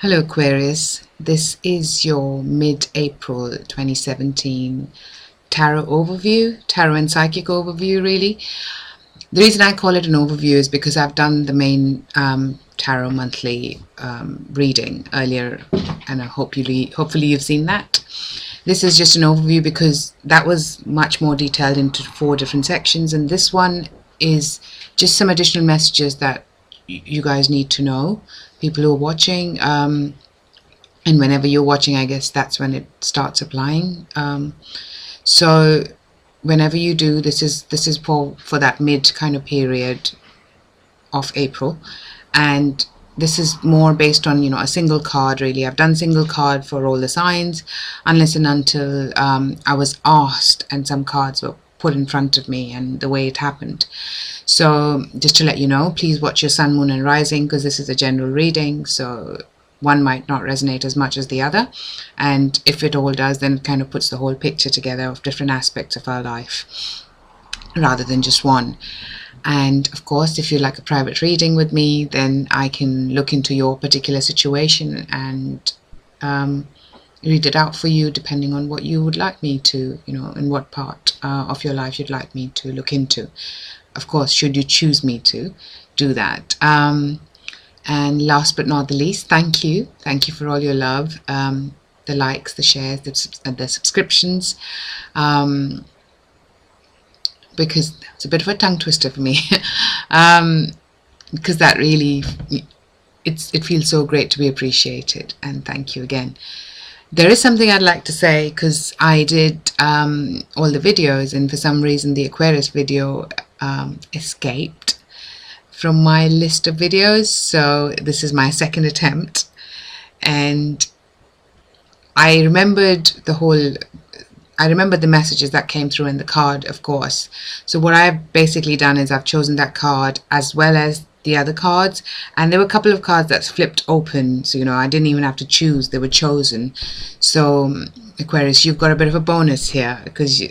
Hello Aquarius, this is your mid-April 2017 tarot overview, tarot and psychic overview really. The reason I call it an overview is because I've done the main tarot monthly reading earlier, and hopefully you've seen that. This is just an overview because that was much more detailed into 4 different sections, and this one is just some additional messages that you guys need to know, people who are watching, and whenever you're watching, I guess that's when it starts applying. So whenever you do, this is for that mid kind of period of April, and this is more based on, a single card really. I've done single card for all the signs unless and until I was asked and some cards were put in front of me and the way it happened. So just to let you know, please watch your sun, moon and rising, because this is a general reading, so one might not resonate as much as the other, and if it all does, then it kind of puts the whole picture together of different aspects of our life rather than just one. And of course, if you like a private reading with me, then I can look into your particular situation and read it out for you depending on what you would like me to, in what part of your life you'd like me to look into. Of course, should you choose me to do that. And last but not the least, thank you for all your love, the likes, the shares, the subscriptions, because it's a bit of a tongue twister for me. Because that really, it feels so great to be appreciated, and thank you again. There is something I'd like to say, because I did all the videos, and for some reason the Aquarius video escaped from my list of videos, so this is my second attempt, and I remembered the messages that came through in the card, of course. So what I've basically done is I've chosen that card as well as the other cards, and there were a couple of cards that's flipped open, so I didn't even have to choose, they were chosen. So Aquarius, you've got a bit of a bonus here, because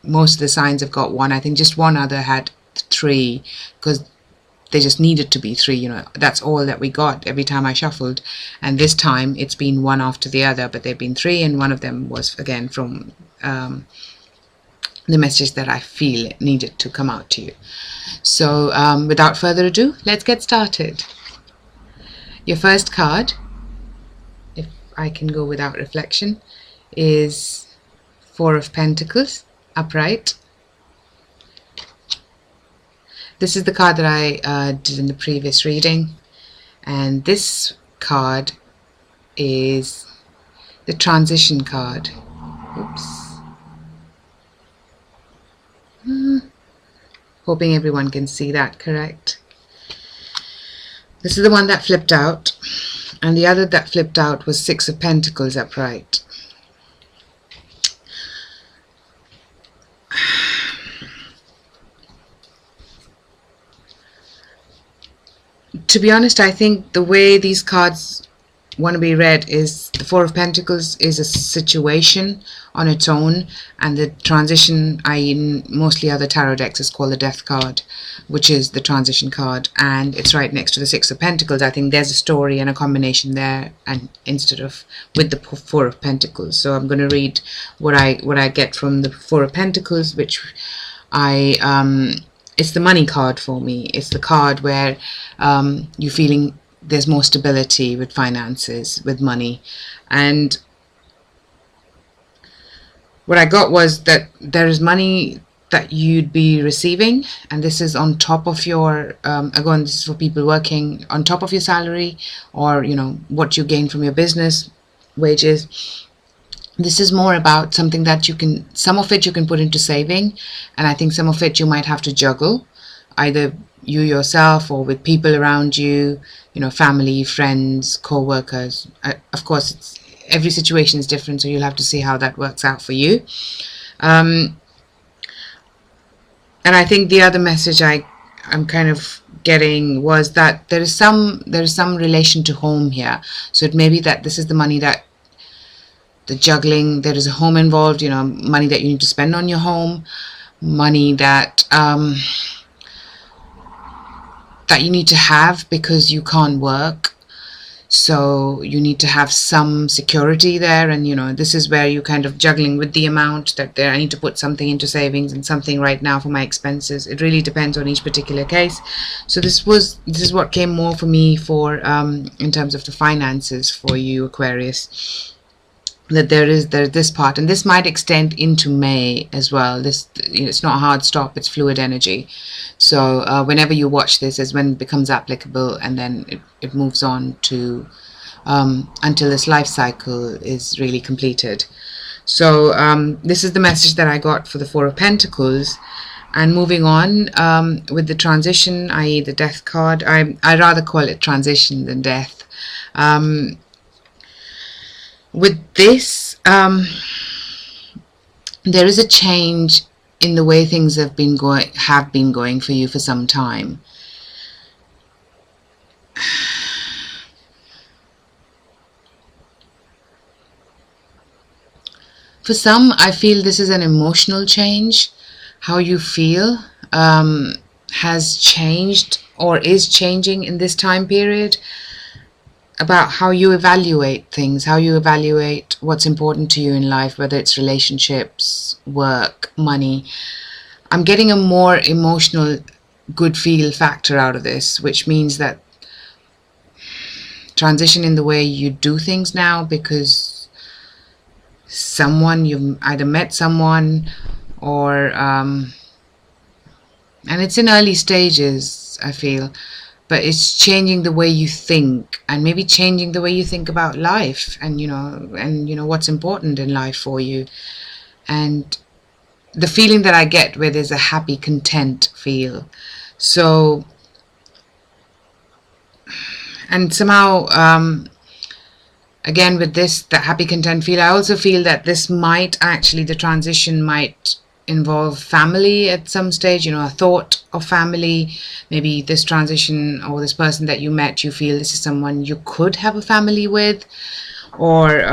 most of the signs have got 1. I think just one other had 3, because they just needed to be 3, that's all that we got every time I shuffled, and this time it's been one after the other, but they've been 3, and one of them was again from the message that I feel needed to come out to you. So without further ado, let's get started. Your first card, if I can go without reflection, is 4 of Pentacles upright. This is the card that I did in the previous reading, and this card is the transition card. Oops. Hoping everyone can see that correct. This is the one that flipped out, and the other that flipped out was 6 of Pentacles upright. To be honest, I think the way these cards want to be read is the 4 of Pentacles is a situation on its own, and the transition, in mostly other tarot decks, is called the Death card, which is the transition card, and it's right next to the 6 of Pentacles. I think there's a story and a combination there, and instead of with the 4 of Pentacles. So I'm going to read what I get from the 4 of Pentacles, which it's the money card for me. It's the card where you're feeling there's more stability with finances, with money. And what I got was that there is money that you'd be receiving, and this is on top of your, again, this is for people working on top of your salary, or, what you gain from your business, wages. This is more about something that some of it you can put into saving, and I think some of it you might have to juggle, either you yourself or with people around you, family, friends, co-workers. Of course, every situation is different, so you'll have to see how that works out for you. And I think the other message I'm kind of getting was that there is some relation to home here. So it may be that this is the money that the juggling, there is a home involved, money that you need to spend on your home, money that that you need to have because you can't work. so you need to have some security there, and this is where you kind of juggling with the amount that there. I need to put something into savings and something right now for my expenses. It really depends on each particular case. So this is what came more for me for in terms of the finances for you, Aquarius, that there's this part, and this might extend into May as well. This, it's not a hard stop, it's fluid energy. So whenever you watch this is when it becomes applicable, and then it moves on to until this life cycle is really completed. So this is the message that I got for the Four of Pentacles. And moving on with the transition, i.e. the death card, I rather call it transition than death. With this, there is a change in the way things have been going for you for some time. For some, I feel this is an emotional change. How you feel has changed or is changing in this time period, about how you evaluate things, how you evaluate what's important to you in life, whether it's relationships, work, money. I'm getting a more emotional good feel factor out of this, which means that transition in the way you do things now, because you've either met someone or and it's in early stages, I feel, but it's changing the way you think, and maybe changing the way you think about life, and what's important in life for you. And the feeling that I get with is a happy, content feel. So, and somehow again with this, the happy, content feel, I also feel that this might actually, the transition might involve family at some stage, a thought of family. Maybe this transition or this person that you met, you feel this is someone you could have a family with, or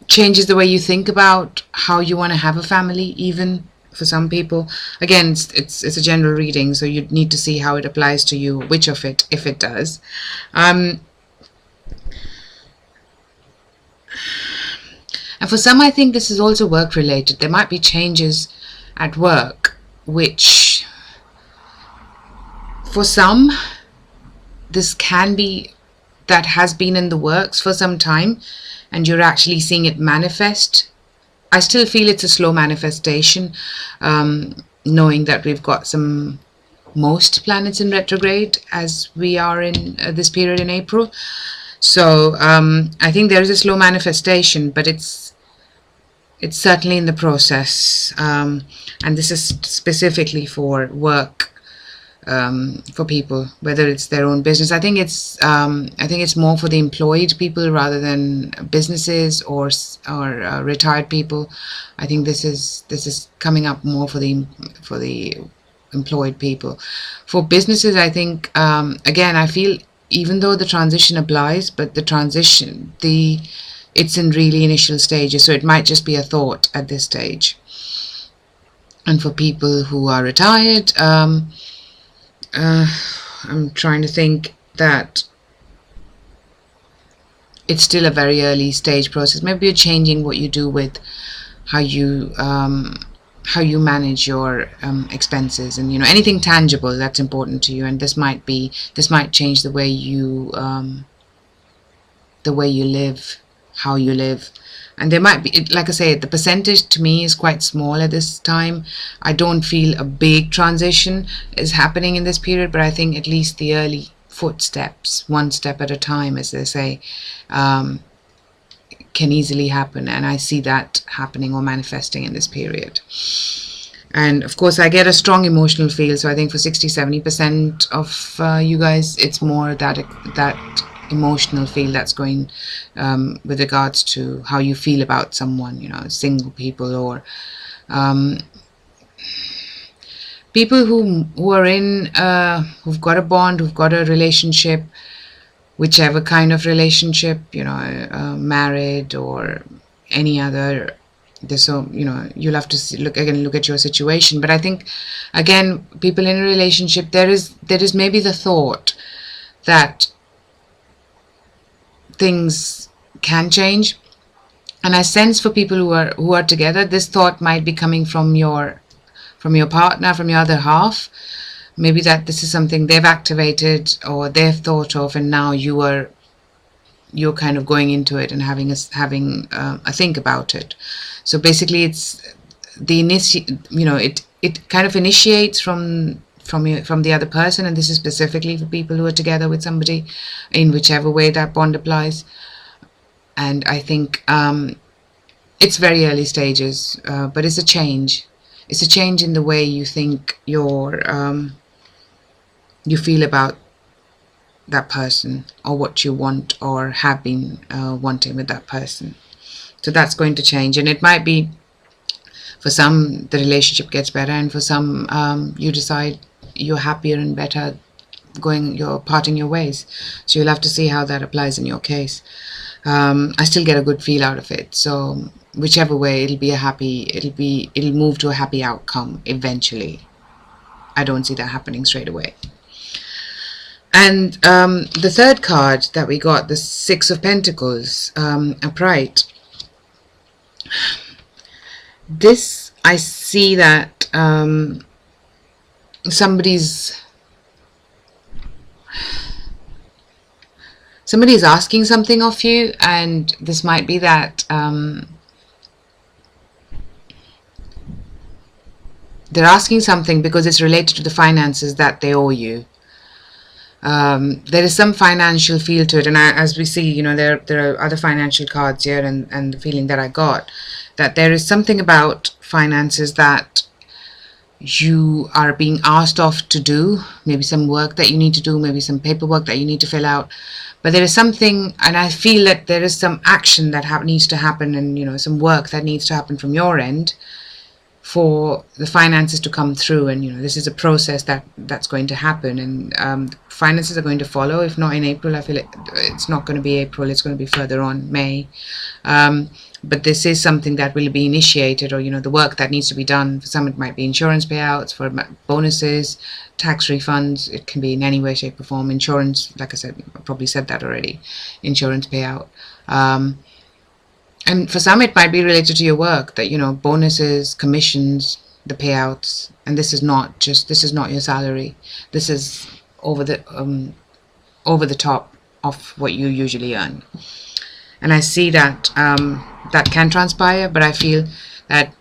changes the way you think about how you want to have a family, even for some people. Again, it's a general reading, so you need to see how it applies to you, which of it, if it does. And for some, I think this is also work related. There might be changes at work, which for some, this can be that has been in the works for some time, and you're actually seeing it manifest. I still feel it's a slow manifestation, knowing that we've got most planets in retrograde as we are in this period in April. So I think there is a slow manifestation, but it's certainly in the process, and this is specifically for work, for people, whether it's their own business. I think it's more for the employed people rather than businesses or retired people. I think this is coming up more for the employed people. For businesses, I think again, I feel even though the transition applies, but the transition, it's in really initial stages, so it might just be a thought at this stage. And for people who are retired, I'm trying to think that it's still a very early stage process. Maybe you're changing what you do with how you manage your expenses, and anything tangible that's important to you. And this might change the way you live, how you live. And there might be, like I say, the percentage to me is quite small at this time. I don't feel a big transition is happening in this period, but I think at least the early footsteps, one step at a time, as they say, can easily happen. And I see that happening or manifesting in this period. And of course, I get a strong emotional feel. So I think for 60-70% of you guys, it's more that emotional feel that's going with regards to how you feel about someone, single people or people who are in who've got a bond, who've got a relationship, whichever kind of relationship, married or any other. So you'll have to look at your situation. But I think again, people in a relationship, there is maybe the thought that things can change. And I sense for people who are together, this thought might be coming from your partner, from your other half. Maybe that this is something they've activated or they've thought of, and now you're kind of going into it and having a think about it. So basically, it's it kind of initiates from the other person, and this is specifically for people who are together with somebody, in whichever way that bond applies. And I think it's very early stages, but it's a change. It's a change in the way you think you feel about that person, or what you want or have been wanting with that person. So that's going to change, and it might be for some the relationship gets better, and for some you decide you're happier and better you're parting your ways. So you'll have to see how that applies in your case. I still get a good feel out of it, so whichever way, it'll move to a happy outcome eventually. I don't see that happening straight away. And the third card that we got, the Six of Pentacles, upright. This, I see that somebody's asking something of you, and this might be that they're asking something because it's related to the finances that they owe you. There is some financial feel to it, and as we see, there are other financial cards here, and the feeling that I got, that there is something about finances that you are being asked of to do, maybe some work that you need to do, maybe some paperwork that you need to fill out, but there is something, and I feel that there is some action that needs to happen, and some work that needs to happen from your end for the finances to come through. And this is a process that's going to happen, and finances are going to follow. If not in April, I feel it's not going to be April, it's going to be further on, May. But this is something that will be initiated, or the work that needs to be done. For some it might be insurance payouts, for bonuses, tax refunds. It can be in any way, shape or form. Insurance, like I said, I probably said that already, insurance payout. And for some it might be related to your work, that bonuses, commissions, the payouts. And this is not your salary. This is over the top of what you usually earn. And I see that that can transpire, but I feel that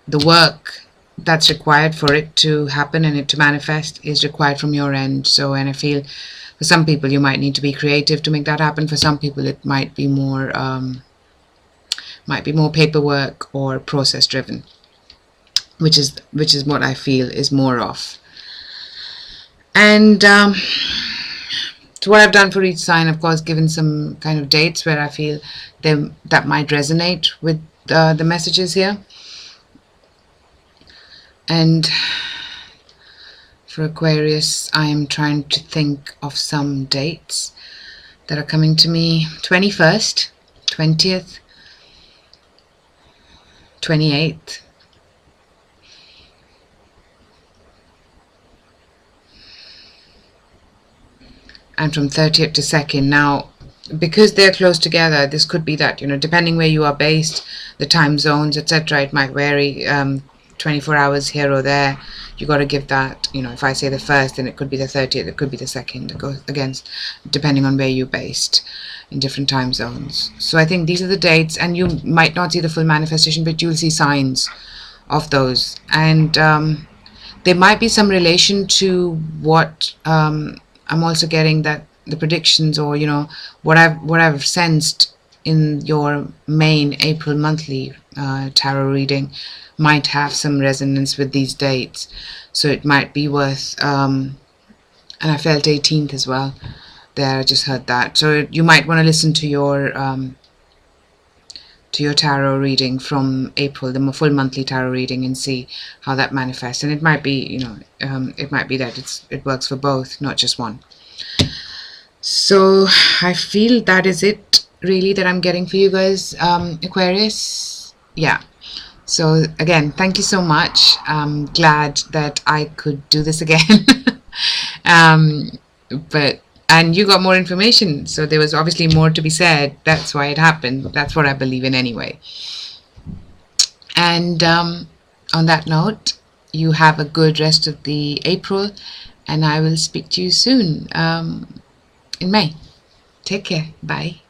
the work that's required for it to happen and it to manifest is required from your end. So, and I feel for some people you might need to be creative to make that happen. For some people it might be more paperwork or process driven, which is what I feel is more of. And so what I've done for each sign, of course, given some kind of dates where I feel that might resonate with the messages here. And for Aquarius, I am trying to think of some dates that are coming to me. 21st, 20th, 28th, and from 30th to 2nd. Now, because they're close together, this could be that, depending where you are based, the time zones, etc., it might vary, 24 hours here or there. You got to give that, if I say the 1st, then it could be the 30th, it could be the 2nd. It goes against, depending on where you're based in different time zones. So I think these are the dates, and you might not see the full manifestation, but you'll see signs of those. And there might be some relation to what I'm also getting, that the predictions, or what I've sensed in your main April monthly tarot reading might have some resonance with these dates. So it might be worth, and I felt 18th as well there, I just heard that. So you might want to listen to your tarot reading from April, the full monthly tarot reading, and see how that manifests. And it might be, it might be that it works for both, not just one. So I feel that is it really that I'm getting for you guys, Aquarius. Yeah. So again, thank you so much. I'm glad that I could do this again. But and you got more information, so there was obviously more to be said. That's why it happened. That's what I believe in anyway. And on that note, you have a good rest of the April, and I will speak to you soon in May. Take care. Bye.